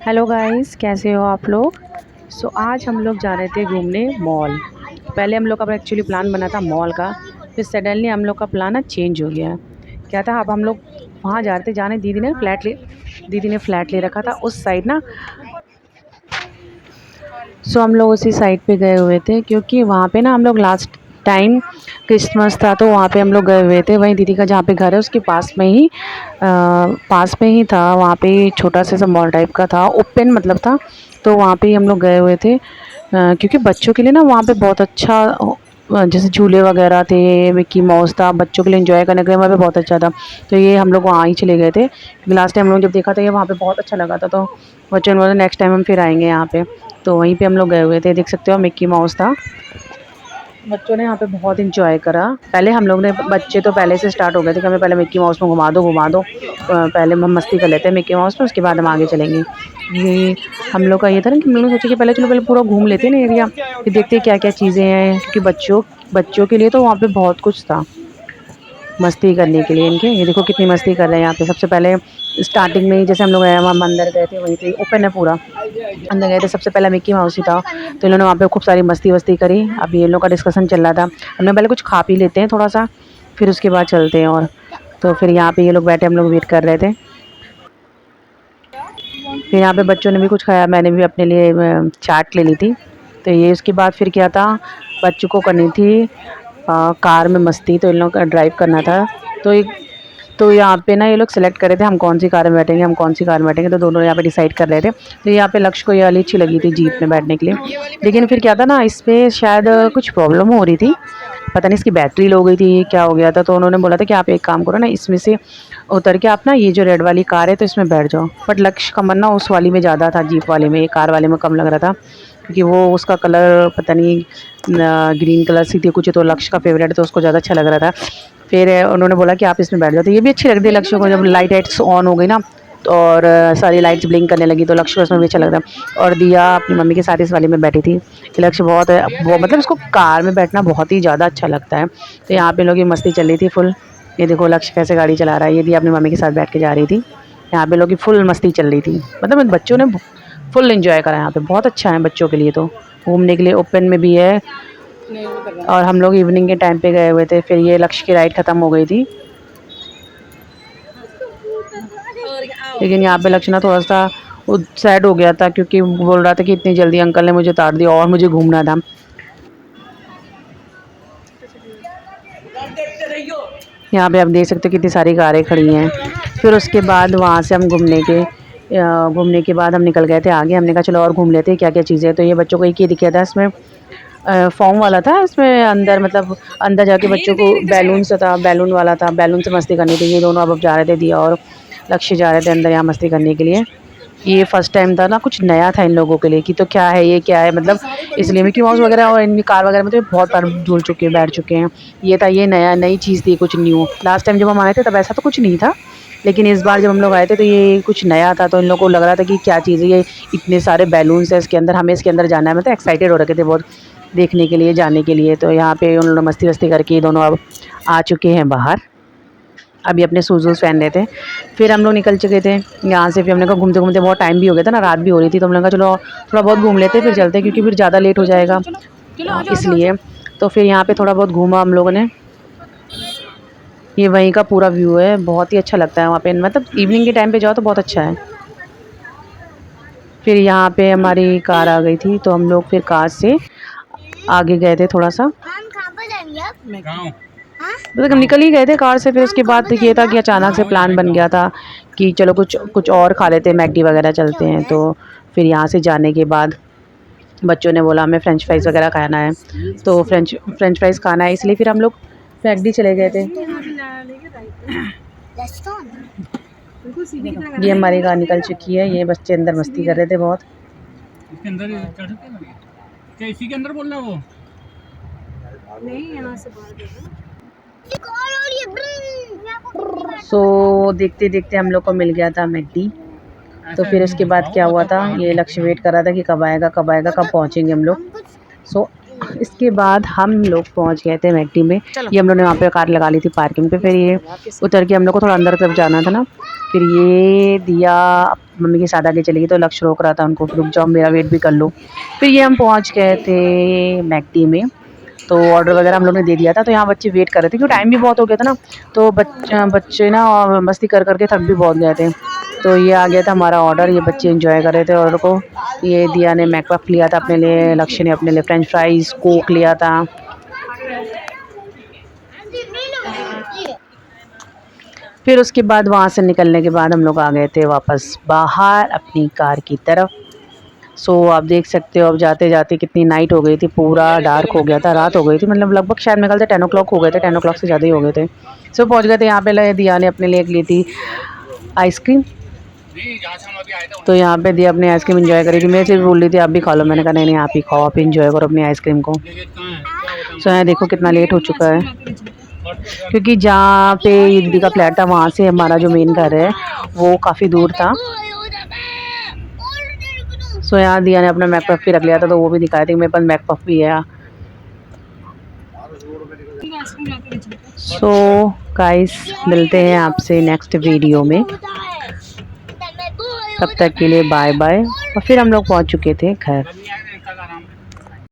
Hello guys, कैसे हो आप लोग। आज हम लोग जा रहे थे घूमने मॉल। पहले हम लोग का एक्चुअली प्लान बना था मॉल का, फिर सडनली हम लोग का प्लान ना चेंज हो गया। क्या था, अब हम लोग वहाँ जा रहे थे, जाने दीदी ने फ्लैट ले रखा था उस साइड ना। हम लोग उसी साइड पे गए हुए थे, क्योंकि वहाँ पे ना हम लोग लास्ट टाइम क्रिसमस था तो वहाँ पे हम लोग गए हुए थे। वहीं दीदी का जहाँ पे घर है उसके पास में ही था। वहाँ पे छोटा सा मॉल टाइप का था, ओपन मतलब था। तो वहाँ पे ही हम लोग गए हुए थे, क्योंकि बच्चों के लिए ना वहाँ पे बहुत अच्छा जैसे झूले वगैरह थे, मिक्की माउस था, बच्चों के लिए एंजॉय करने के लिए वहाँ पे बहुत अच्छा था। तो ये हम लोग वहाँ ही चले गए थे, क्योंकि लास्ट टाइम हम लोग जब देखा था ये वहाँ पे बहुत अच्छा लगा था। तो बच्चों ने बोला नेक्स्ट टाइम हम फिर आएंगे यहाँ पे। तो वहीं पे हम लोग गए हुए थे, देख सकते हो मिक्की माउस था। बच्चों ने यहाँ पे बहुत इंजॉय करा। पहले हम लोग ने, बच्चे तो पहले से स्टार्ट हो गए थे कि हमें पहले मिक्की माउस में घुमा दो घुमा दो। पहले हम मस्ती कर लेते हैं मिक्की माउस में, उसके बाद हम आगे चलेंगे। ये हम लोग का ये था ना कि हम लोग ने सोचा कि पहले पूरा घूम लेते हैं ना एरिया, फिर देखते हैं क्या क्या चीज़ें हैं, क्योंकि बच्चों के लिए तो वहाँ पे बहुत कुछ था मस्ती करने के लिए। इनके ये देखो कितनी मस्ती कर रहे हैं यहाँ पे। सबसे पहले स्टार्टिंग में ही जैसे हम लोग गए, वहाँ अंदर गए थे, वहीं पे ओपन है पूरा, अंदर गए थे। सबसे पहले मिक्की माउस ही था, तो इन्होंने वहाँ पे खूब सारी मस्ती वस्ती करी। अभी ये लोग का डिस्कशन चल रहा था, हमने पहले कुछ खा पी लेते हैं थोड़ा सा, फिर उसके बाद चलते हैं। और तो फिर यहाँ पे ये लोग बैठे, हम लोग वेट कर रहे थे। फिर यहाँ पे बच्चों ने भी कुछ खाया, मैंने भी अपने लिए चाट ले ली थी। तो ये उसके बाद फिर क्या था, बच्चों को करनी थी कार में मस्ती, तो इन लोग का ड्राइव करना था। तो तो यहाँ पे ना ये लोग सेलेक्ट कर रहे थे हम कौन सी कार में बैठेंगे, हम कौन सी कार में बैठेंगे। तो दोनों यहाँ पे डिसाइड कर रहे थे। तो यहाँ पे लक्ष्य को ये वाली अच्छी लगी थी जीप में बैठने के लिए। लेकिन फिर क्या था ना, इस पर शायद कुछ प्रॉब्लम हो रही थी, पता नहीं इसकी बैटरी लो गई थी, क्या हो गया था। तो उन्होंने बोला था कि आप एक काम करो ना, इसमें से उतर के आप ना ये जो रेड वाली कार है तो इसमें बैठ जाओ। बट लक्ष्य का मन ना उस वाली में ज़्यादा था, जीप वाले में, कार वाले में कम लग रहा था, क्योंकि वो उसका कलर पता नहीं ग्रीन कलर सी थी कुछ, तो लक्ष्य का फेवरेट है तो उसको ज़्यादा अच्छा लग रहा था। फिर उन्होंने बोला कि आप इसमें बैठ जाओ। तो ये भी अच्छी लग रही है लक्ष्य को, जब लाइट्स ऑन हो गई ना और सारी लाइट्स ब्लिंक करने लगी, तो लक्ष्य को इसमें भी अच्छा लग रहा था। और दिया अपनी मम्मी के साथ इस वाले में बैठी थी। लक्ष्य बहुत है वो, मतलब उसको कार में बैठना बहुत ही ज़्यादा अच्छा लगता है। तो यहाँ पे लोग की मस्ती चल रही थी फुल। ये देखो लक्ष्य कैसे गाड़ी चला रहा है, ये दिया अपनी मम्मी के साथ बैठ के जा रही थी। यहाँ पे लोग की फुल मस्ती चल रही थी, मतलब बच्चों ने फुल एंजॉय करा यहाँ पे। बहुत अच्छा है बच्चों के लिए, तो घूमने के लिए ओपन में भी है। और हम लोग इवनिंग के टाइम पे गए हुए थे, फिर ये लक्ष्य की राइड ख़त्म हो गई थी। लेकिन यहाँ पे लक्ष्य ना थोड़ा सा सैड हो गया था, क्योंकि बोल रहा था कि इतनी जल्दी अंकल ने मुझे उतार दिया और मुझे घूमना था। यहाँ पे आप देख सकते हो कितनी सारी कारें खड़ी हैं। फिर उसके बाद वहाँ से हम घूमने के बाद हम निकल गए थे आगे। हमने कहा चलो और घूम लेते हैं क्या क्या चीज़ें। तो ये बच्चों को एक ही दिखा था, इसमें फॉर्म वाला था, इसमें अंदर मतलब अंदर जाके बच्चों को बैलून से था, बैलून वाला था, बैलून से मस्ती करनी थी। ये दोनों अब जा रहे थे, दिया और लक्ष्य जा रहे थे अंदर यहाँ मस्ती करने के लिए। ये फर्स्ट टाइम था ना, कुछ नया था इन लोगों के लिए कि तो क्या है ये क्या है, मतलब इसलिए मिकी माउस वगैरह और इनकी कार वगैरह में तो बहुत बार झूल चुके हैं, बैठ चुके हैं। ये था, ये नई चीज़ थी, कुछ न्यू। लास्ट टाइम जब हम आए थे तब ऐसा तो कुछ नहीं था, लेकिन इस बार जब हम लोग आए थे तो ये कुछ नया था। तो इन लोगों को लग रहा था कि क्या चीज़ है ये, इतने सारे बैलून्स है इसके अंदर, हमें इसके अंदर जाना है। मतलब एक्साइटेड हो रखे थे बहुत देखने के लिए, जाने के लिए। तो यहाँ पे उन्होंने मस्ती वस्ती करके दोनों अब आ चुके हैं बाहर। अभी अपने शूज़ वूज़ पहन रहे थे, फिर हम लोग निकल चुके थे यहाँ से। फिर हमने कहा घूमते घूमते बहुत टाइम भी हो गया था ना, रात भी हो रही थी, तो हमने कहा चलो थोड़ा बहुत घूम लेते फिर चलते, क्योंकि फिर ज़्यादा लेट हो जाएगा इसलिए। तो फिर यहाँ पे थोड़ा बहुत घूमा हम लोगों ने। ये वहीं का पूरा व्यू है, बहुत ही अच्छा लगता है वहाँ पे, मतलब इवनिंग के टाइम पे जाओ तो बहुत अच्छा है। फिर यहाँ पे हमारी कार आ गई थी, तो हम लोग फिर कार से आगे गए थे थोड़ा सा, मतलब हम निकल ही गए थे कार से। फिर उसके बाद ये था कि अचानक से प्लान बन गया था कि चलो कुछ और खा लेते हैं, मैकडी वगैरह चलते हैं। तो फिर यहाँ से जाने के बाद बच्चों ने बोला हमें फ्रेंच फ्राइज़ वगैरह खाना है, तो फ्रेंच फ्राइज़ खाना है, इसलिए फिर हम लोग मैकडी चले गए थे। ये हमारी कार निकल चुकी है, ये बच्चे अंदर मस्ती कर रहे थे बहुत। इसके अंदर चढ़ सकते हैं क्या, इसी के अंदर बोलना वो नहीं, यहाँ से बाहर। देखते देखते हम लोग को मिल गया था मैकडी। तो फिर उसके बाद क्या हुआ था, ये लक्ष्य वेट कर रहा था कि कब आएगा कब आएगा, कब पहुँचेंगे हम लोग। इसके बाद हम लोग पहुंच गए थे मैकडी में। ये हम लोग ने वहाँ पे कार लगा ली थी पार्किंग पे। फिर ये उतर के हम लोग को थोड़ा अंदर तरफ जाना था ना। फिर ये दिया मम्मी के साथ आगे चली गई तो लक्ष्य रोक रहा था उनको, रुक जाओ मेरा वेट भी कर लो। फिर ये हम पहुँच गए थे मैकडी में। तो ऑर्डर वगैरह हम लोग ने दे दिया था। तो यहाँ बच्चे वेट कर रहे थे क्योंकि टाइम भी बहुत हो गया था ना। तो बच्चे ना मस्ती कर करके थक भी बहुत गए थे। तो ये आ गया था हमारा ऑर्डर। ये बच्चे एंजॉय कर रहे थे ऑर्डर को। ये दिया ने मैकपफ लिया था अपने लिए, लक्ष्य ने अपने लिए फ्रेंच फ्राइज कोक लिया था। फिर उसके बाद वहाँ से निकलने के बाद हम लोग आ गए थे वापस बाहर अपनी कार की तरफ। सो आप देख सकते हो अब जाते जाते कितनी नाइट हो गई थी, पूरा डार्क हो गया था, रात हो गई थी। मतलब लगभग शायद मेरे ख्याल से 10 ओ क्लॉक हो गए थे, 10 ओ क्लॉक से ज़्यादा ही हो गए थे। सो पहुँच गए थे यहाँ पे। दिया ने अपने लिए एक ली थी आइसक्रीम। तो यहाँ पे दिया अपनी आइसक्रीम एंजॉय करी थी। मेरे से भी बोल रही थी आप भी खा लो। मैंने कहा नहीं नहीं आप ही खाओ, आप एंजॉय करो अपनी आइसक्रीम को। सो यहाँ देखो कितना लेट हो चुका है क्योंकि जहाँ पे दीदी का फ्लैट था वहाँ से हमारा जो मेन घर है वो काफ़ी दूर था। सो यहाँ दिया ने अपना मैकपफ भी रख लिया था तो वो भी दिखाया था कि मेरे पास मैकपफ भी है। सो गाइस मिलते हैं आपसे नेक्स्ट वीडियो में। तब तक के लिए बाय बाय। और फिर हम लोग पहुँच चुके थे घर।